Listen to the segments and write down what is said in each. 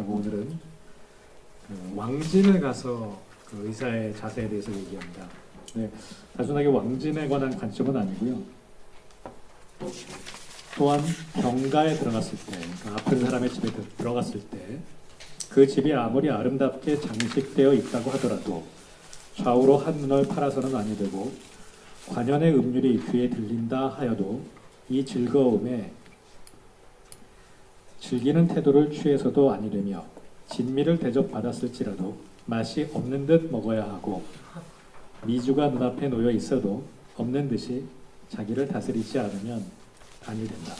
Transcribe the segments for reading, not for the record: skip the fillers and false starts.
하고 오늘은 왕진을 가서 그 의사의 자세에 대해서 얘기합니다. 네, 단순하게 왕진에 관한 관점은 아니고요. 또한 병가에 들어갔을 때, 그 아픈 사람의 집에 들어갔을 때, 그 집이 아무리 아름답게 장식되어 있다고 하더라도 좌우로 한눈을 팔아서는 아니 되고 관연의 음률이 귀에 들린다 하여도 이 즐거움에 즐기는 태도를 취해서도 아니 되며 진미를 대접받았을지라도 맛이 없는 듯 먹어야 하고 미주가 눈앞에 놓여 있어도 없는 듯이 자기를 다스리지 않으면 아니 된다.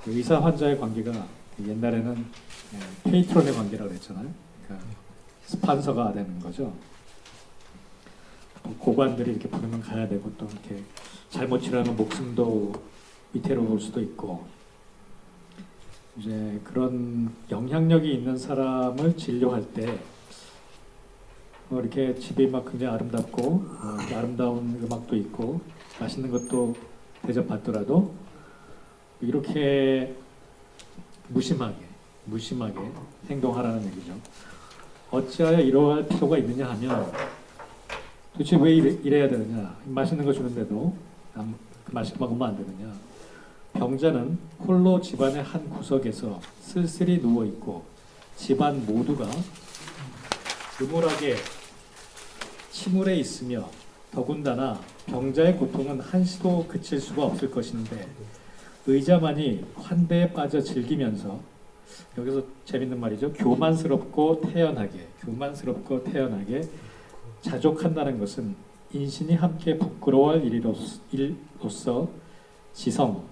의사 환자의 관계가 옛날에는 페이트론의 관계라고 했잖아요. 그러니까 스판서가 되는 거죠. 고관들이 이렇게 부르면 가야 되고 또 이렇게 잘못 치료하면 목숨도 위태로울 수도 있고 이제 그런 영향력이 있는 사람을 진료할 때 이렇게 집이 막 굉장히 아름답고 이렇게 아름다운 음악도 있고 맛있는 것도 대접받더라도 이렇게 무심하게 행동하라는 얘기죠. 어찌하여 이러할 필요가 있느냐 하면 도대체 왜 이래야 되느냐. 맛있는 거 주는데도 맛있게 먹으면 안 되느냐. 병자는 홀로 집안의 한 구석에서 쓸쓸히 누워있고 집안 모두가 음울하게 침울해 있으며 더군다나 병자의 고통은 한시도 그칠 수가 없을 것인데 의자만이 환대에 빠져 즐기면서 여기서 재밌는 말이죠. 교만스럽고 태연하게 자족한다는 것은 인신이 함께 부끄러워할 일로서 지성,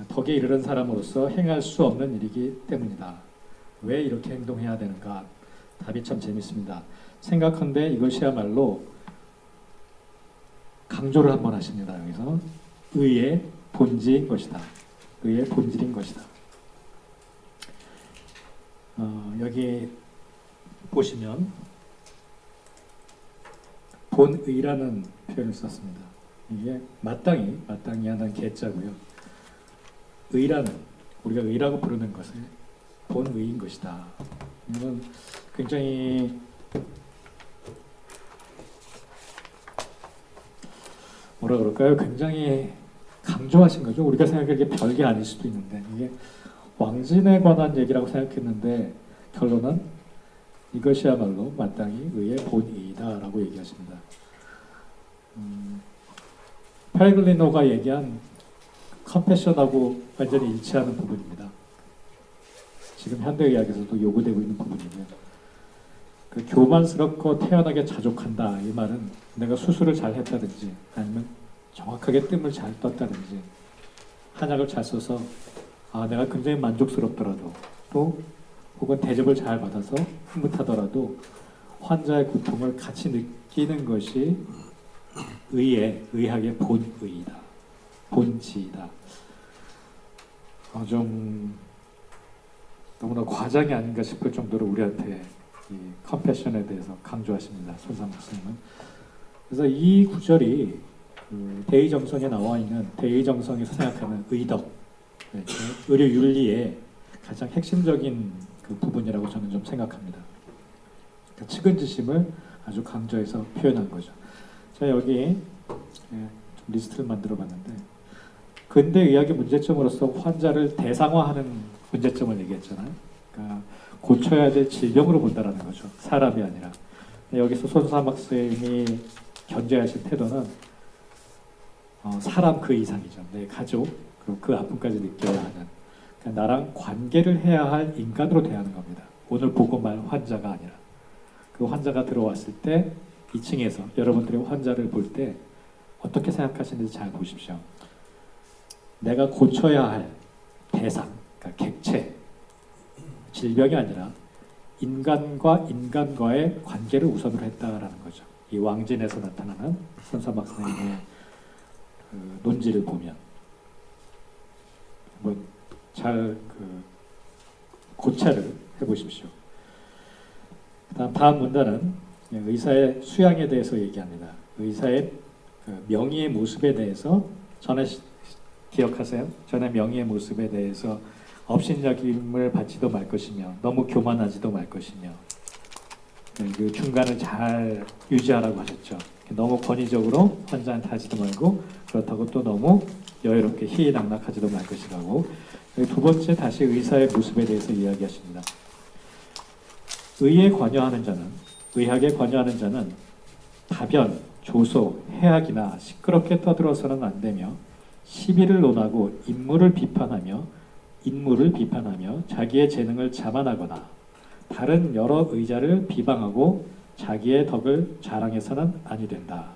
덕에 이르는 사람으로서 행할 수 없는 일이기 때문이다. 왜 이렇게 행동해야 되는가? 답이 참 재밌습니다. 생각한데 이것이야말로 강조를 한번 하십니다. 여기서 의의 본질인 것이다. 의의 본질인 것이다. 여기 보시면 본의라는 표현을 썼습니다. 이게 마땅히 하는 개자고요. 의라는 우리가 의라고 부르는 것을 본의인 것이다. 이건 굉장히 뭐라 그럴까요? 굉장히 강조하신 거죠. 우리가 생각하기에 별게 아닐 수도 있는데 이게 왕진에 관한 얘기라고 생각했는데 결론은 이것이야말로 마땅히 의의 본의이다라고 얘기하십니다. 팔글리노가 얘기한 컴패션하고 완전히 일치하는 부분입니다. 지금 현대의학에서도 요구되고 있는 부분이고요. 그 교만스럽고 태연하게 자족한다 이 말은 내가 수술을 잘 했다든지 아니면 정확하게 뜸을 잘 떴다든지 한약을 잘 써서 내가 굉장히 만족스럽더라도 또 혹은 대접을 잘 받아서 흐뭇하더라도 환자의 고통을 같이 느끼는 것이 의학의 본의이다. 본지이다. 좀 너무나 과장이 아닌가 싶을 정도로 우리한테 이 컴패션에 대해서 강조하십니다. 손상 목사님은. 그래서 이 구절이 대의정성에 나와 있는 대의정성에서 생각하는 의덕, 의료 윤리의 가장 핵심적인 그 부분이라고 저는 좀 생각합니다. 그러니까 측은지심을 아주 강조해서 표현한 거죠. 자 여기 좀 리스트를 만들어봤는데 근대 의학의 문제점으로서 환자를 대상화하는 문제점을 얘기했잖아요. 그러니까 고쳐야 될 질병으로 본다라는 거죠. 사람이 아니라. 여기서 손삼 학생이 견제하신 태도는 사람 그 이상이죠. 내 가족 그리고 그 아픔까지 느껴야 하는 그러니까 나랑 관계를 해야 할 인간으로 대하는 겁니다. 오늘 보고 말 환자가 아니라 그 환자가 들어왔을 때 2층에서 여러분들이 환자를 볼 때 어떻게 생각하시는지 잘 보십시오. 내가 고쳐야 할 대상, 그러니까 객체, 질병이 아니라 인간과 인간과의 관계를 우선으로 했다라는 거죠. 이 왕진에서 나타나는 손삼 박사님의 그 논지를 보면 한번 잘 고찰을 해보십시오. 다음 문단은 의사의 수양에 대해서 얘기합니다. 의사의 명의의 모습에 대해서 전에 기억하세요? 전에 명의의 모습에 대해서 업신여김을 받지도 말 것이며 너무 교만하지도 말 것이며 그 중간을 잘 유지하라고 하셨죠. 너무 권위적으로 환자한테 하지도 말고 그렇다고 또 너무 여유롭게 희희낙낙하지도 말 것이라고. 두 번째 다시 의사의 모습에 대해서 이야기하십니다. 의에 관여하는 자는, 의학에 관여하는 자는 다변, 조소, 해악이나 시끄럽게 떠들어서는 안 되며 시비를 논하고 인물을 비판하며 자기의 재능을 자만하거나 다른 여러 의자를 비방하고 자기의 덕을 자랑해서는 아니 된다.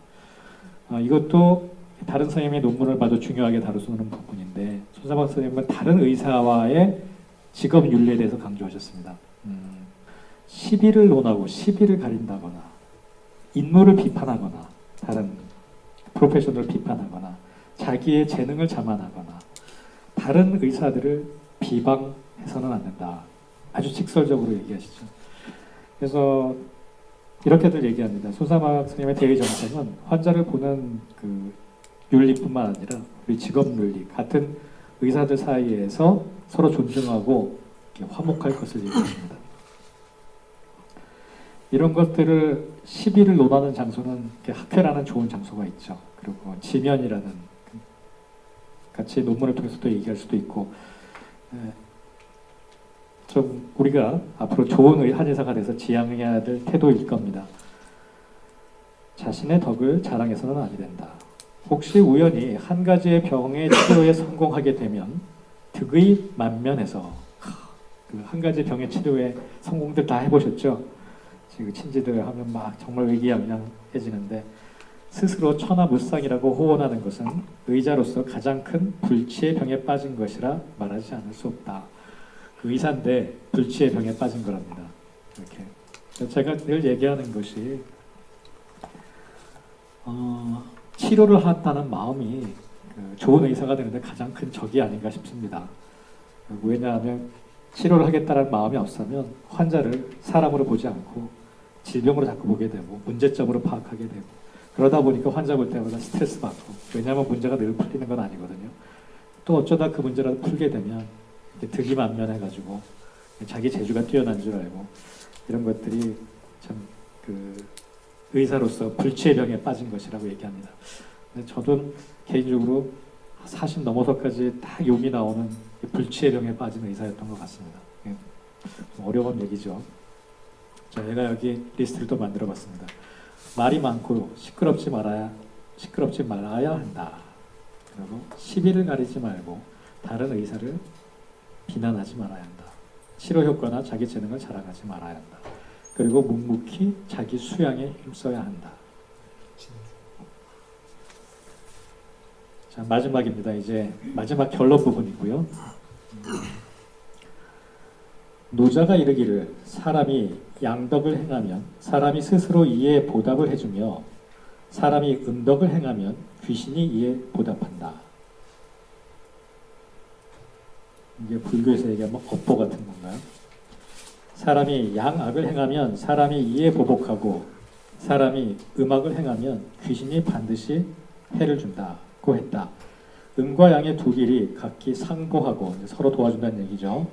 이것도 다른 선생님의 논문을 봐도 중요하게 다루는 부분인데 손사박 선생님은 다른 의사와의 직업 윤리에 대해서 강조하셨습니다. 시비를 논하고 시비를 가린다거나 인물을 비판하거나 다른 프로페셔널을 비판하거나 자기의 재능을 자만하거나 다른 의사들을 비방해서는 안 된다. 아주 직설적으로 얘기하시죠. 그래서 이렇게들 얘기합니다. 손사막 선생님의 대의 정책은 환자를 보는 그 윤리뿐만 아니라 우리 직업 윤리, 같은 의사들 사이에서 서로 존중하고 화목할 것을 얘기합니다. 이런 것들을 시비를 논하는 장소는 학회라는 좋은 장소가 있죠. 그리고 지면이라는 같이 논문을 통해서도 얘기할 수도 있고, 좀 우리가 앞으로 좋은 한의사가 돼서 지향해야 될 태도일 겁니다. 자신의 덕을 자랑해서는 아니 된다. 혹시 우연히 한 가지의 병의 치료에 성공하게 되면 득의 만면에서, 그 한 가지 병의 치료에 성공들 다 해보셨죠? 지금 친지들 하면 막 정말 의기양양해지는데 스스로 천하무쌍이라고 호언하는 것은 의자로서 가장 큰 불치의 병에 빠진 것이라 말하지 않을 수 없다. 그 의사인데 불치의 병에 빠진 거랍니다. 이렇게 제가 늘 얘기하는 것이 치료를 한다는 마음이 좋은 의사가 되는데 가장 큰 적이 아닌가 싶습니다. 왜냐하면 치료를 하겠다는 마음이 없으면 환자를 사람으로 보지 않고 질병으로 자꾸 보게 되고 문제점으로 파악하게 되고 그러다 보니까 환자 볼 때마다 스트레스 받고, 왜냐하면 문제가 늘 풀리는 건 아니거든요. 또 어쩌다 그 문제라도 풀게 되면 득이 만면해가지고 자기 재주가 뛰어난 줄 알고 이런 것들이 참 그 의사로서 불치의 병에 빠진 것이라고 얘기합니다. 근데 저도 개인적으로 40 넘어서까지 딱 욕이 나오는 불치의 병에 빠진 의사였던 것 같습니다. 좀 어려운 얘기죠. 제가 여기 리스트를 또 만들어봤습니다. 말이 많고 시끄럽지 말아야 한다. 그리고 시비를 가리지 말고 다른 의사를 비난하지 말아야 한다. 치료 효과나 자기 재능을 자랑하지 말아야 한다. 그리고 묵묵히 자기 수양에 힘써야 한다. 자, 마지막입니다. 이제 마지막 결론 부분이고요. 노자가 이르기를 사람이 양덕을 행하면 사람이 스스로 이에 보답을 해주며 사람이 음덕을 행하면 귀신이 이에 보답한다. 이게 불교에서 얘기하면 업보 같은 건가요? 사람이 양악을 행하면 사람이 이에 보복하고 사람이 음악을 행하면 귀신이 반드시 해를 준다고 했다. 음과 양의 두 길이 각기 상보하고 서로 도와준다는 얘기죠.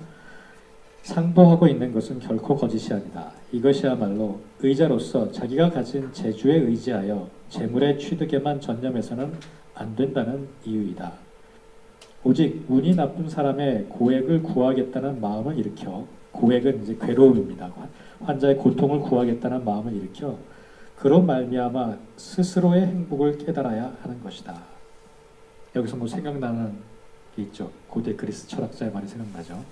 상보하고 있는 것은 결코 거짓이 아니다. 이것이야말로 의자로서 자기가 가진 재주에 의지하여 재물의 취득에만 전념해서는 안 된다는 이유이다. 오직 운이 나쁜 사람의 고액을 구하겠다는 마음을 일으켜, 고액은 이제 괴로움입니다. 환자의 고통을 구하겠다는 마음을 일으켜 그로 말미암아 스스로의 행복을 깨달아야 하는 것이다. 여기서 뭐 생각나는 게 있죠. 고대 그리스 철학자의 말이 생각나죠.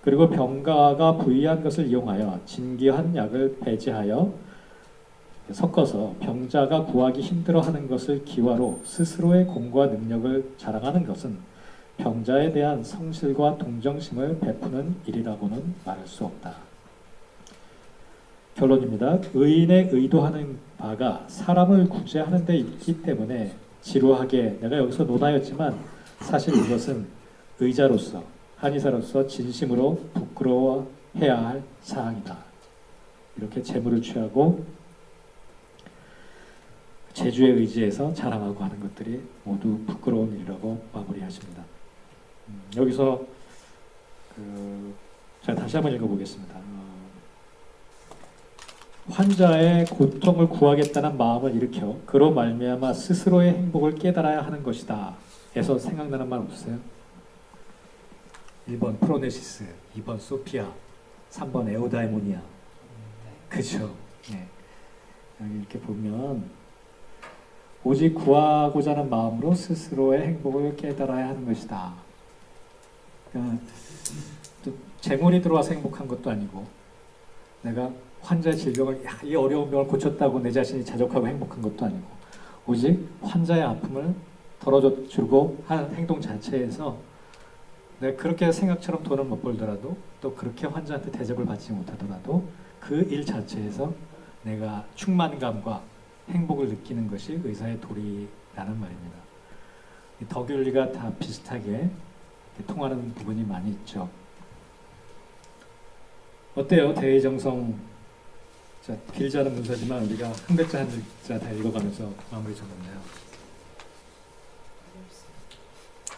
그리고 병가가 부의한 것을 이용하여 진귀한 약을 배제하여 섞어서 병자가 구하기 힘들어하는 것을 기화로 스스로의 공과 능력을 자랑하는 것은 병자에 대한 성실과 동정심을 베푸는 일이라고는 말할 수 없다. 결론입니다. 의인의 의도하는 바가 사람을 구제하는 데 있기 때문에 지루하게 내가 여기서 논하였지만 사실 이것은 의자로서 한의사로서 진심으로 부끄러워해야 할 사항이다. 이렇게 재물을 취하고 재주에 의지해서 자랑하고 하는 것들이 모두 부끄러운 일이라고 마무리하십니다. 여기서 제가 다시 한번 읽어보겠습니다. 환자의 고통을 구하겠다는 마음을 일으켜 그로 말미암아 스스로의 행복을 깨달아야 하는 것이다. 에서 생각나는 말 없으세요? 1번 프로네시스, 2번 소피아, 3번 에오다이모니아. 그죠? 네. 여기 이렇게 보면 오직 구하고자 하는 마음으로 스스로의 행복을 깨달아야 하는 것이다. 그러니까 또 재물이 들어와서 행복한 것도 아니고 내가 환자의 질병을 이 어려운 병을 고쳤다고 내 자신이 자족하고 행복한 것도 아니고 오직 환자의 아픔을 덜어주고 하는 행동 자체에서 내가 그렇게 생각처럼 돈을 못 벌더라도 또 그렇게 환자한테 대접을 받지 못하더라도 그 일 자체에서 내가 충만감과 행복을 느끼는 것이 의사의 도리라는 말입니다. 덕윤리가 다 비슷하게 통하는 부분이 많이 있죠. 어때요? 대의정성. 자, 길지 않은 문서지만 우리가 한 글자 한 글자 다 읽어가면서 마무리 적었네요.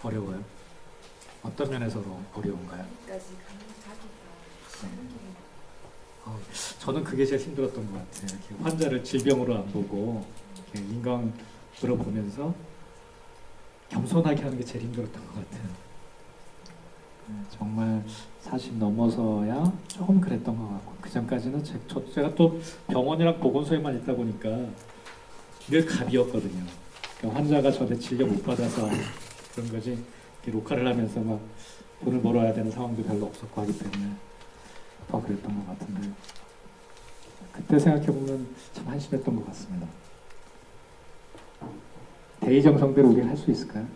어려워요? 어떤 면에서 어려운가요? 저는 그게 제일 힘들었던 것 같아요. 이렇게 환자를 질병으로 안 보고 이렇게 인간으로 보면서 겸손하게 하는 게 제일 힘들었던 것 같아요. 정말 40 넘어서야 조금 그랬던 것 같고 그 전까지는 제가 또 병원이랑 보건소에만 있다 보니까 늘 갑이었거든요. 그러니까 환자가 저한테 진료 못 받아서 그런 거지 녹화를 하면서 막 돈을 벌어야 되는 상황도 별로 없었고 하기 때문에 더 그랬던 것 같은데 그때 생각해보면 참 한심했던 것 같습니다. 대의정성대로 우리가 할 수 있을까요?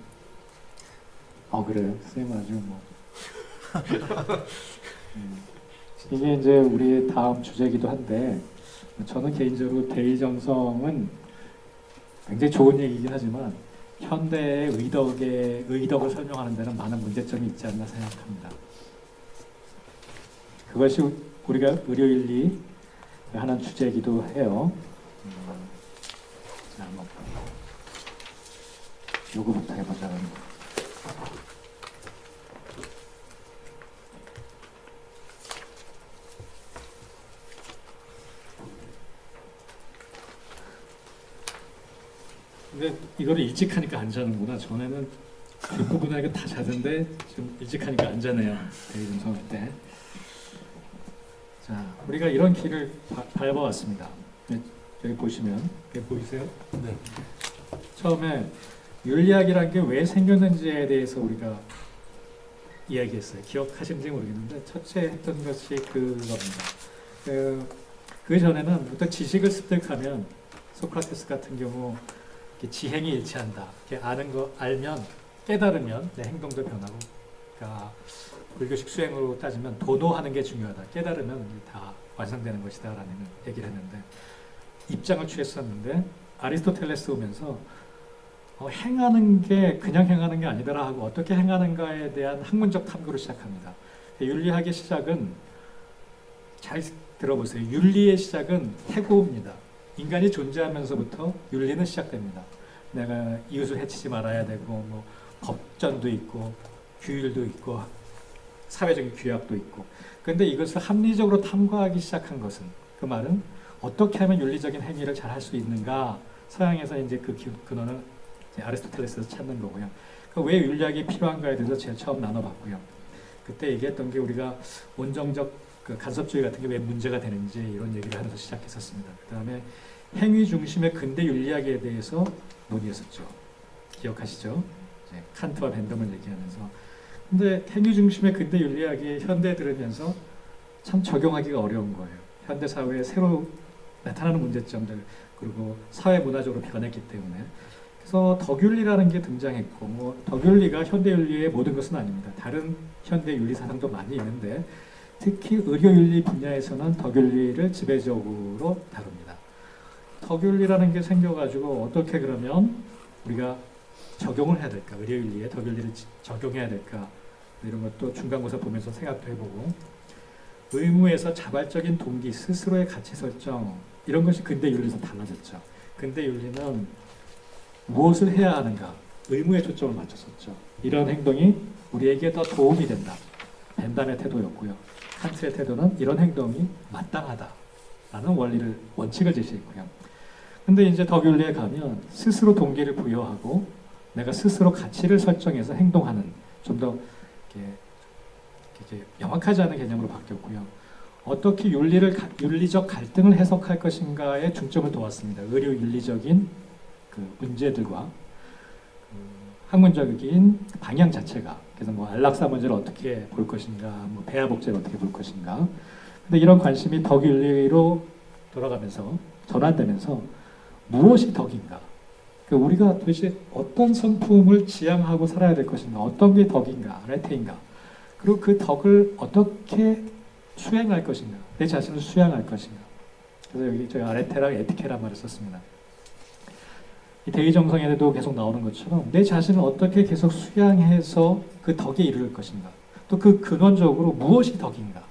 그래요. 선생님 아주 뭐 이게 이제 우리 다음 주제이기도 한데 저는 개인적으로 대의정성은 굉장히 좋은 얘기이긴 하지만 현대의 의덕을 설명하는 데는 많은 문제점이 있지 않나 생각합니다. 그것이 우리가 의료윤리 하는 주제이기도 해요. 자, 뭐 요거부터 해보자. 근데 이거를 일찍 하니까 안 자는구나. 전에는 뒷부분 하니까 다 자던데 지금 일찍 하니까 안 자네요. 대의정성 할 때. 자, 우리가 이런 길을 밟아왔습니다. 여기 보시면 여기 보이세요? 네. 처음에 윤리학이라는 게 왜 생겼는지에 대해서 우리가 이야기했어요. 기억하시는지 모르겠는데 첫째 했던 것이 그겁니다. 그 전에는 어떤 지식을 습득하면 소크라테스 같은 경우 지행이 일치한다. 아는 거 알면 깨달으면 내 행동도 변하고, 그러니까 불교식 수행으로 따지면 도노하는 게 중요하다. 깨달으면 다 완성되는 것이다라는 얘기를 했는데 입장을 취했었는데 아리스토텔레스 오면서 행하는 게 그냥 행하는 게 아니더라 하고 어떻게 행하는가에 대한 학문적 탐구를 시작합니다. 윤리학의 시작은 잘 들어보세요. 윤리의 시작은 해고입니다. 인간이 존재하면서부터 윤리는 시작됩니다. 내가 이웃을 해치지 말아야 되고 뭐 법전도 있고 규율도 있고 사회적인 규약도 있고. 그런데 이것을 합리적으로 탐구하기 시작한 것은 그 말은 어떻게 하면 윤리적인 행위를 잘 할 수 있는가. 서양에서 이제 그 근원을 아리스토텔레스에서 찾는 거고요. 왜 윤리학이 필요한가에 대해서 제일 처음 나눠봤고요. 그때 얘기했던 게 우리가 원정적 간섭주의 같은 게 왜 문제가 되는지 이런 얘기를 하면서 시작했었습니다. 그 다음에 행위 중심의 근대 윤리학에 대해서 논의했었죠. 기억하시죠? 칸트와 벤덤을 얘기하면서. 근데 행위 중심의 근대 윤리학이 현대에 들으면서 참 적용하기가 어려운 거예요. 현대 사회에 새로 나타나는 문제점들 그리고 사회 문화적으로 변했기 때문에. 그래서 덕윤리라는 게 등장했고, 뭐 덕윤리가 현대 윤리의 모든 것은 아닙니다. 다른 현대 윤리 사상도 많이 있는데 특히 의료윤리 분야에서는 덕윤리를 지배적으로 다룹니다. 덕윤리라는 게 생겨가지고 어떻게 그러면 우리가 적용을 해야 될까? 의료윤리에 덕윤리를 적용해야 될까? 이런 것도 중간고사 보면서 생각도 해보고, 의무에서 자발적인 동기, 스스로의 가치 설정 이런 것이 근대 윤리에서 달라졌죠. 근대 윤리는 무엇을 해야 하는가? 의무에 초점을 맞췄었죠. 이런 행동이 우리에게 더 도움이 된다. 벤담의 태도였고요. 칸트의 태도는 이런 행동이 마땅하다라는 원칙을 제시했고요. 근데 이제 덕윤리에 가면 스스로 동기를 부여하고 내가 스스로 가치를 설정해서 행동하는 좀 더 명확하지 않은 개념으로 바뀌었고요. 어떻게 윤리적 갈등을 해석할 것인가에 중점을 두었습니다. 의료 윤리적인 그 문제들과 학문적인 방향 자체가, 그래서 뭐 안락사 문제를 어떻게 볼 것인가, 뭐 배아 복제를 어떻게 볼 것인가. 근데 이런 관심이 덕윤리로 돌아가면서 전환되면서 무엇이 덕인가? 그러니까 우리가 도대체 어떤 성품을 지향하고 살아야 될 것인가? 어떤 게 덕인가? 아레테인가? 그리고 그 덕을 어떻게 수행할 것인가? 내 자신을 수양할 것인가? 그래서 여기 저희 아레테랑 에티케란 말을 썼습니다. 이 대의정성에도 계속 나오는 것처럼 내 자신을 어떻게 계속 수양해서 그 덕에 이를 것인가? 또 그 근원적으로 무엇이 덕인가?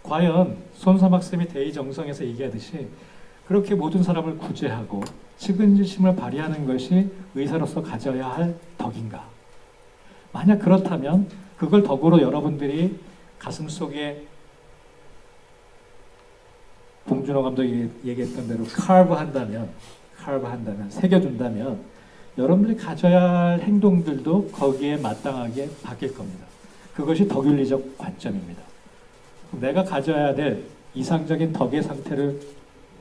과연 손사막쌤이 대의정성에서 얘기하듯이 그렇게 모든 사람을 구제하고 측은지심을 발휘하는 것이 의사로서 가져야 할 덕인가? 만약 그렇다면 그걸 덕으로 여러분들이 가슴속에 봉준호 감독이 얘기했던 대로 칼브 한다면, 새겨둔다면 여러분들이 가져야 할 행동들도 거기에 마땅하게 바뀔 겁니다. 그것이 덕윤리적 관점입니다. 내가 가져야 될 이상적인 덕의 상태를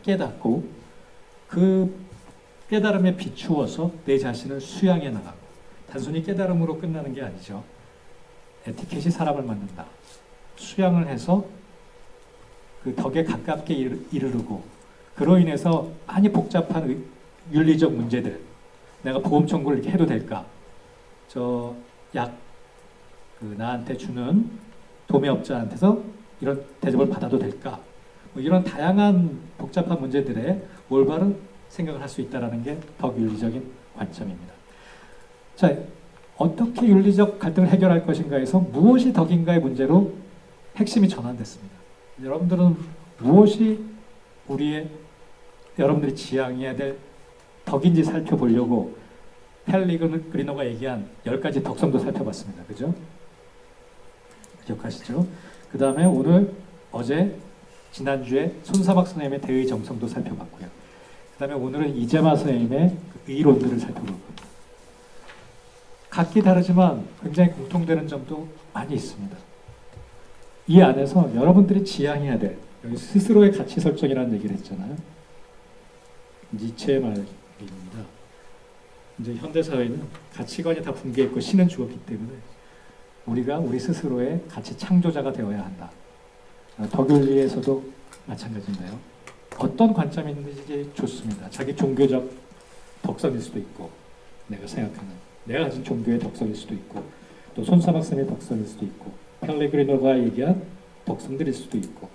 깨닫고 그 깨달음에 비추어서 내 자신을 수양해 나가고, 단순히 깨달음으로 끝나는 게 아니죠. 에티켓이 사람을 만든다. 수양을 해서 그 덕에 가깝게 이르르고, 그로 인해서 많이 복잡한 윤리적 문제들, 내가 보험 청구를 이렇게 해도 될까? 저 약 나한테 주는 도매업자한테서 이런 대접을 받아도 될까? 뭐 이런 다양한 복잡한 문제들에 올바른 생각을 할 수 있다는 게 덕윤리적인 관점입니다. 자, 어떻게 윤리적 갈등을 해결할 것인가에서 무엇이 덕인가의 문제로 핵심이 전환됐습니다. 여러분들은 무엇이 여러분들이 지향해야 될 덕인지 살펴보려고 펠리그리노가 얘기한 10가지 덕성도 살펴봤습니다. 그죠? 기억하시죠? 그 다음에 지난주에 손사박 선생님의 대의 정성도 살펴봤고요. 그 다음에 오늘은 이재마 선생님의 의론들을 살펴볼 겁니다. 각기 다르지만 굉장히 공통되는 점도 많이 있습니다. 이 안에서 여러분들이 지향해야 될, 여기 스스로의 가치 설정이라는 얘기를 했잖아요. 니체의 말입니다. 이제 현대사회는 가치관이 다 붕괴했고 신은 죽었기 때문에 우리가 우리 스스로의 가치 창조자가 되어야 한다. 덕윤리에서도 마찬가지인데요. 어떤 관점인지 좋습니다. 자기 종교적 덕성일 수도 있고, 내가 가진 종교의 덕성일 수도 있고, 또 손사박쌤의 덕성일 수도 있고, 펠레그리노가 얘기한 덕성들일 수도 있고,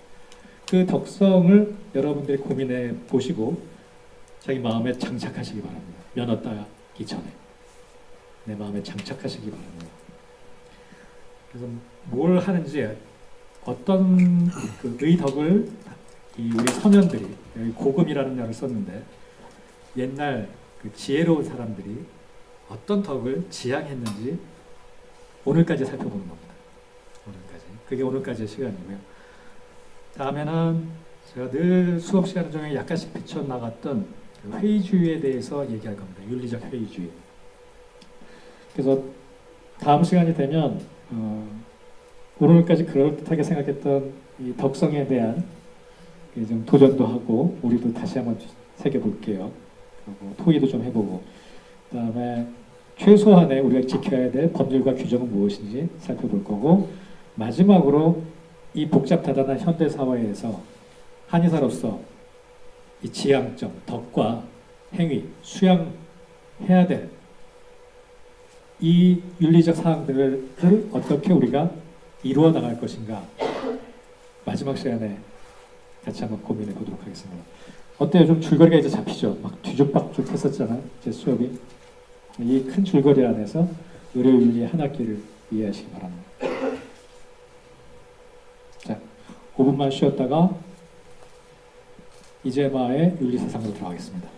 그 덕성을 여러분들이 고민해 보시고 자기 마음에 장착하시기 바랍니다. 면허 따기 전에 내 마음에 장착하시기 바랍니다. 그래서 뭘 하는지, 어떤 그 의덕을 우리 서면들이, 여기 고금이라는 말을 썼는데, 옛날 그 지혜로운 사람들이 어떤 덕을 지향했는지 오늘까지 살펴보는 겁니다. 그게 오늘까지의 시간이고요. 다음에는 제가 늘 수업 시간 중에 약간씩 비춰나갔던 회의주의에 대해서 얘기할 겁니다. 윤리적 회의주의. 그래서 다음 시간이 되면 오늘까지 그럴듯하게 생각했던 이 덕성에 대한 좀 도전도 하고 우리도 다시 한번 새겨볼게요. 그리고 토의도 좀 해보고, 그다음에 최소한의 우리가 지켜야 될 법률과 규정은 무엇인지 살펴볼 거고, 마지막으로 이 복잡다단한 현대사회에서 한의사로서 이 지향점, 덕과 행위, 수양해야 될 이 윤리적 사항들을 어떻게 우리가 이루어 나갈 것인가, 마지막 시간에 같이 한번 고민해 보도록 하겠습니다. 어때요? 좀 줄거리가 이제 잡히죠? 막 뒤죽박죽 했었잖아요, 제 수업이. 이 큰 줄거리 안에서 의료윤리 한 학기를 이해하시기 바랍니다. 자, 5분만 쉬었다가 이재마의 윤리세상으로 들어가겠습니다.